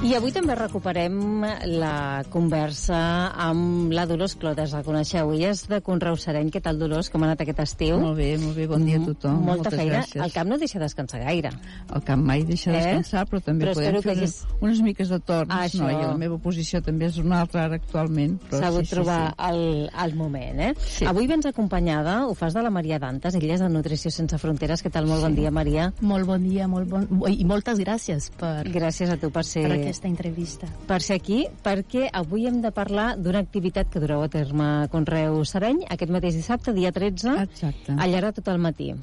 I avui també recuperem la conversa amb la Dolors Clotas, la coneixeu, ella és de Conreu Sereny. Què tal, Dolors? Com ha anat aquest estiu? Molt bé, bon dia a tothom. Molta Moltes feina. gràcies. El camp no deixa descansar gaire. El camp mai deixa descansar, però també podem fer unes miques de torns, no? I la meva posició també és una altra ara actualment. S'ha hagut trobar el moment, eh? Sí. Avui vens acompanyada, ho fas de la Maria Dantas, ella és de Nutrició Sense Fronteres. Què tal? Molt bon dia, Maria. Molt bon dia, i moltes gràcies Gràcies a tu per aquesta entrevista. Per ser aquí, perquè avui hem de parlar d'una activitat que dureu a terme a Conreu Sereny aquest mateix dissabte, dia 13. Exacte. Al llarg de tot el matí.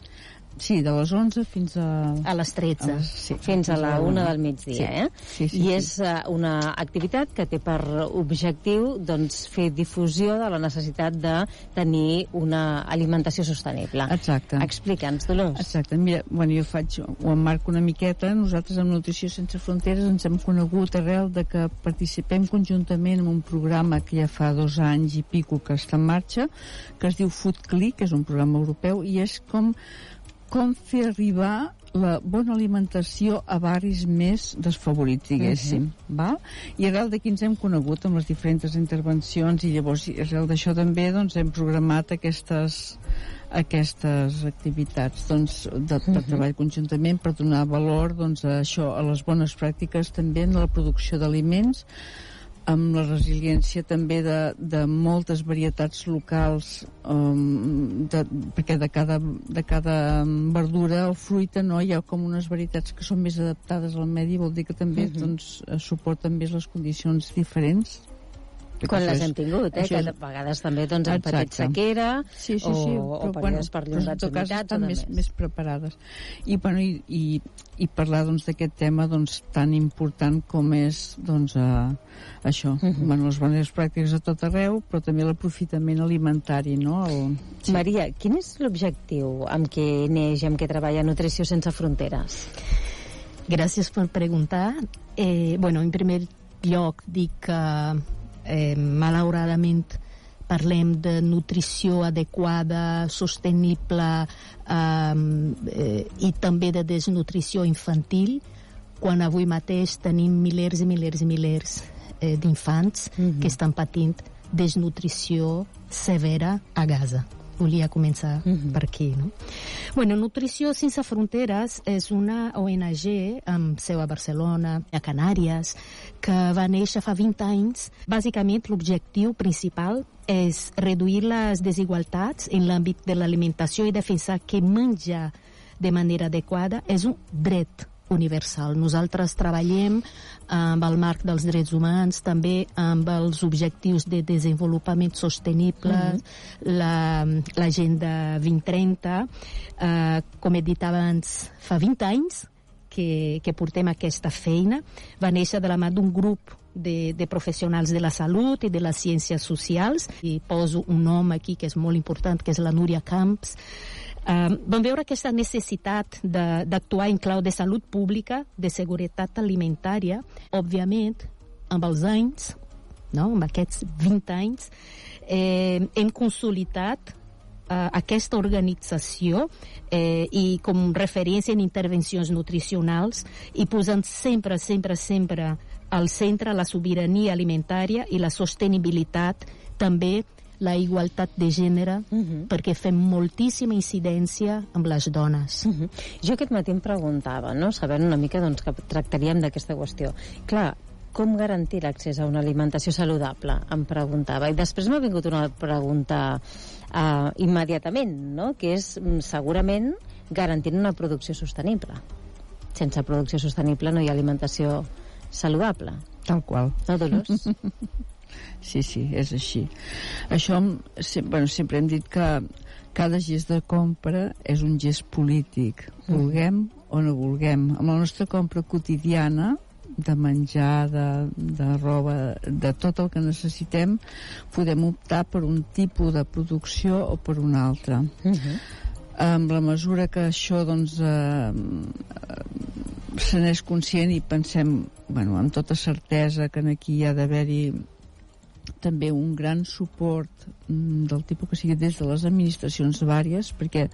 Sí, de les 11 fins a les 13. Fins a la 1 del migdia, sí. I és una activitat que té per objectiu, doncs, fer difusió de la necessitat de tenir una alimentació sostenible. Exacte. Explica'ns, Dolors. Exacte. Mira, bueno, ho emmarco una miqueta. Nosaltres amb Nutrició Sense Fronteres ens hem conegut arrel de que participem conjuntament en un programa que ja fa 2 anys i pico que està en marxa, que es diu Food Click, que és un programa europeu, i és com fer arribar la bona alimentació a barris més desfavorits, diguéssim. Val? I arrel d'aquí ens hem conegut amb les diferents intervencions, i llavors arrel d'això també doncs, hem programat aquestes activitats de treball conjuntament per donar valor doncs, a això, a les bones pràctiques també en la producció d'aliments, amb la resiliència també de moltes varietats locals, perquè de cada verdura o fruita, no, hi ha com unes varietats que són més adaptades al medi, vol dir que també doncs, suporten més les condicions diferents. Quan les hem tingut, que a vegades també doncs, han patit sequera o períodes perllongats d'humitats. Estan més preparades. I parlar doncs, d'aquest tema doncs, tan important com és doncs, això, les bones pràctiques a tot arreu, però també l'aprofitament alimentari, no? Maria, quin és l'objectiu amb què neix, amb què treballa Nutrició Sense Fronteres? Gràcies per preguntar. En primer lloc dic que malauradament parlem de nutrició adequada, sostenible i també de desnutrició infantil, quan avui mateix tenim milers i milers i milers d'infants que estan patint desnutrició severa a Gaza. Volia començar per aquí, no? Nutrició Sense Fronteres és una ONG amb seu a Barcelona, a Canàries, que va néixer fa 20 anys. Bàsicament, l'objectiu principal és reduir les desigualtats en l'àmbit de l'alimentació i defensar que menjar de manera adequada és un dret universal. Nosaltres treballem amb el marc dels drets humans, també amb els objectius de desenvolupament sostenible, l'Agenda 2030. Com he dit abans, fa 20 anys que portem aquesta feina. Va néixer de la mà d'un grup de professionals de la salut i de les ciències socials, i poso un nom aquí que és molt important, que és la Núria Camps. Vam veure aquesta necessitat d'actuar en clau de salut pública, de seguretat alimentària. Òbviament, amb els anys, no? Amb aquests 20 anys, hem consolidat aquesta organització i com referència en intervencions nutricionals, i posant sempre al centre la sobirania alimentària i la sostenibilitat, també la igualtat de gènere, perquè fem moltíssima incidència amb les dones. Jo aquest matí em preguntava, no? Sabent una mica doncs, que tractaríem d'aquesta qüestió. Clar, com garantir l'accés a una alimentació saludable? Em preguntava. I després m'ha vingut una pregunta immediatament, no? Que és segurament garantint una producció sostenible. Sense producció sostenible no hi ha alimentació saludable. Tal qual. No, Dolors? Sí, és així. Això, sempre hem dit que cada gest de compra és un gest polític, vulguem o no vulguem. Amb la nostra compra quotidiana de menjar, de roba, de tot el que necessitem, podem optar per un tipus de producció o per un altre. Amb la mesura que això doncs se n'és conscient i pensem amb tota certesa que aquí hi ha d'haver-hi també un gran suport del tipus que sigui des de les administracions vàries, perquè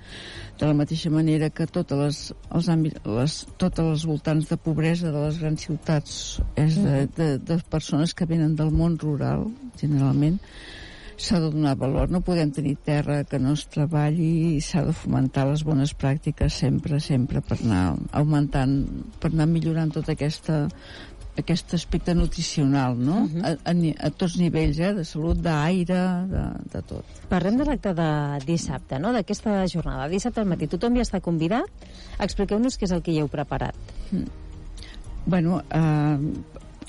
de la mateixa manera que tots els voltants de pobresa de les grans ciutats és de persones que venen del món rural, generalment, s'ha de donar valor. No podem tenir terra que no es treballi i s'ha de fomentar les bones pràctiques sempre per anar augmentant, per anar millorant tot aquest aspecte nutricional, no? A tots nivells, de salut, d'aire, de tot. Parlem de l'acte de dissabte, no? D'aquesta jornada. Dissabte al matí tothom ja està convidat. Expliqueu-nos què és el que hi heu preparat. Bueno,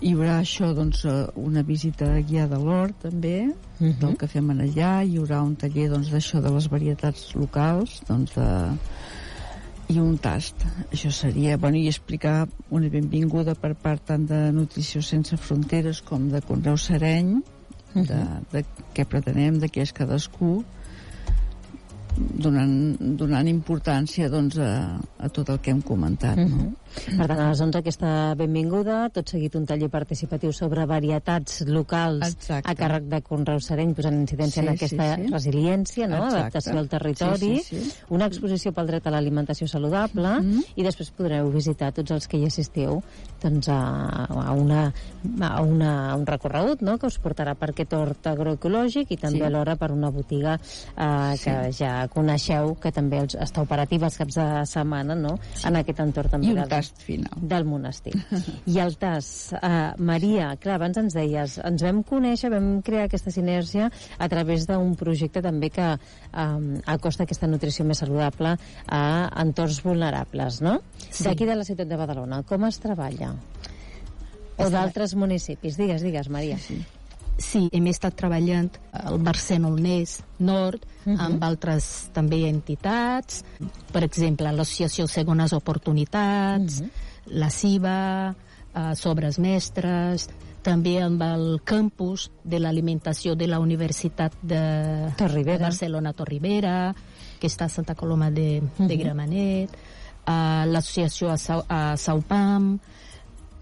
hi haurà això, doncs, una visita guiada a l'hort, també, del que fem allà. Hi haurà un taller, doncs, d'això de les varietats locals, doncs, i un tast. Això seria, bueno, i explicar una benvinguda per part tant de Nutrició Sense Fronteres com de Conreu Sereny, de què pretenem, de què és cadascú, donant importància, doncs, a tot el que hem comentat, no? Per tant, a les 11 aquesta benvinguda, tot seguit un taller participatiu sobre varietats locals a càrrec de Conreu Sereny, posant incidència en aquesta resiliència, no? Adaptació al territori, una exposició pel dret a l'alimentació saludable, i després podreu visitar tots els que hi assistiu, doncs, a un recorregut, no?, que us portarà per aquest hort agroecològic i també alhora per una botiga que ja coneixeu, que també està operativa els caps de setmana, no?, en aquest entorn també del monestir. I el tast, Maria, clar, abans ens deies, ens vam conèixer, vam crear aquesta sinergia a través d'un projecte també que acosta aquesta nutrició més saludable a entorns vulnerables, no? D'aquí de la ciutat de Badalona, com es treballa? O d'altres municipis? Digues, Maria. Sí, hem estat treballant al Barcelonès Nord amb altres també entitats, per exemple l'Associació Segones Oportunitats, la CIBA, Sobres Mestres, també amb el campus de l'alimentació de la Universitat de Barcelona Torribera, que està a Santa Coloma de Gramenet, l'associació a Saupam.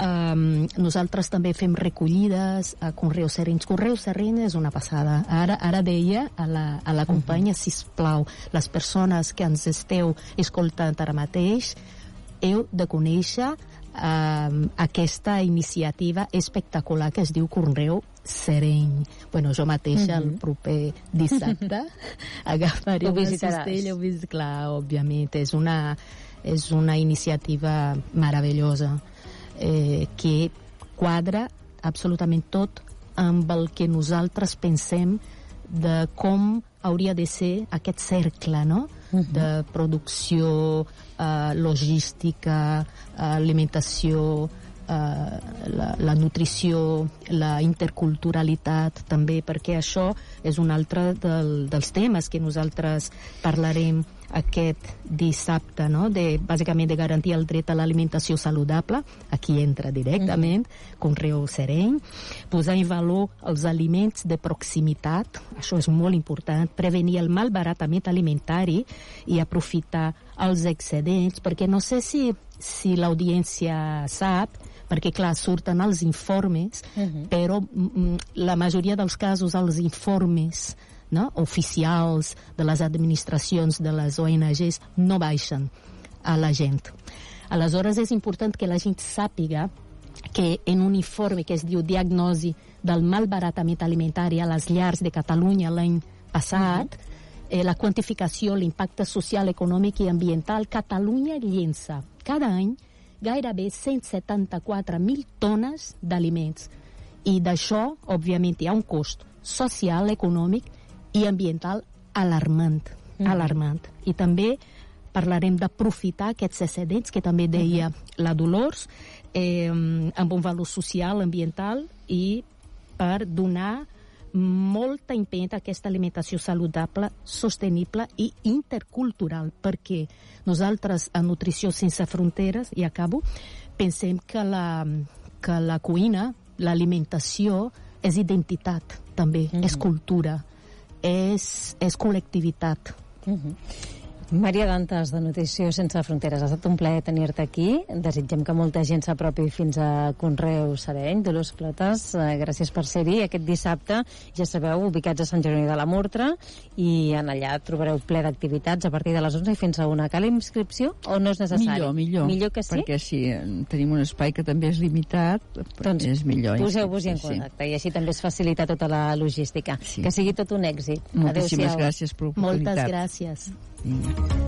Nosaltres també fem recollides a Conreu Sereny. Conreu Sereny és una passada. Ara deia a la companya, sisplau, les persones que ens esteu escoltant ara mateix, heu de conèixer aquesta iniciativa espectacular que es diu Conreu Sereny. Bueno, jo mateixa el proper dissabte agafaré una cistella, clar, òbviament. És una iniciativa meravellosa que quadra absolutament tot amb el que nosaltres pensem de com hauria de ser aquest cercle, no?, de producció, logística, alimentació, la nutrició, la interculturalitat també, perquè això és un altre dels temes que nosaltres parlarem aquest dissabte, no? Bàsicament de garantir el dret a l'alimentació saludable. Aquí entra directament Conreu Sereny, posar en valor els aliments de proximitat, això és molt important, prevenir el malbaratament alimentari i aprofitar els excedents, perquè no sé si l'audiència sap, perquè clar, surten els informes, però la majoria dels casos els informes, no?, oficials de les administracions, de les ONGs, no baixen a la gent. Aleshores, és important que la gent sàpiga que en un informe que es diu Diagnosi del malbaratament alimentari a les llars de Catalunya l'any passat, la quantificació, l'impacte social, econòmic i ambiental, Catalunya llença cada any gairebé 174.000 tones d'aliments. I d'això, òbviament, hi ha un cost social, econòmic i ambiental alarmant. I també parlarem d'aprofitar aquests excedents, que també deia la Dolors, amb un valor social, ambiental, i per donar molta empenta a aquesta alimentació saludable, sostenible i intercultural, perquè nosaltres a Nutrició Sense Fronteres, i acabo, pensem que la cuina, l'alimentació, és identitat també, és cultura, és col·lectivitat. Maria Dantas, de Nutrició Sense Fronteres, ha estat un plaer tenir-te aquí. Desitgem que molta gent s'apropi fins a Conreu Sereny, Dolors Clotas. Gràcies per ser-hi aquest dissabte. Ja sabeu, ubicats a Sant Jeroni de la Murtra, i en allà trobareu ple d'activitats a partir de les 11 i fins a 1. Cal inscripció o no és necessari? Millor que sí? Perquè si tenim un espai que també és limitat, doncs és millor. Poseu-vos-hi en contacte i així també es facilita tota la logística. Que sigui tot un èxit. Moltíssimes gràcies per l'oportunitat. Moltes gràcies. Vinga.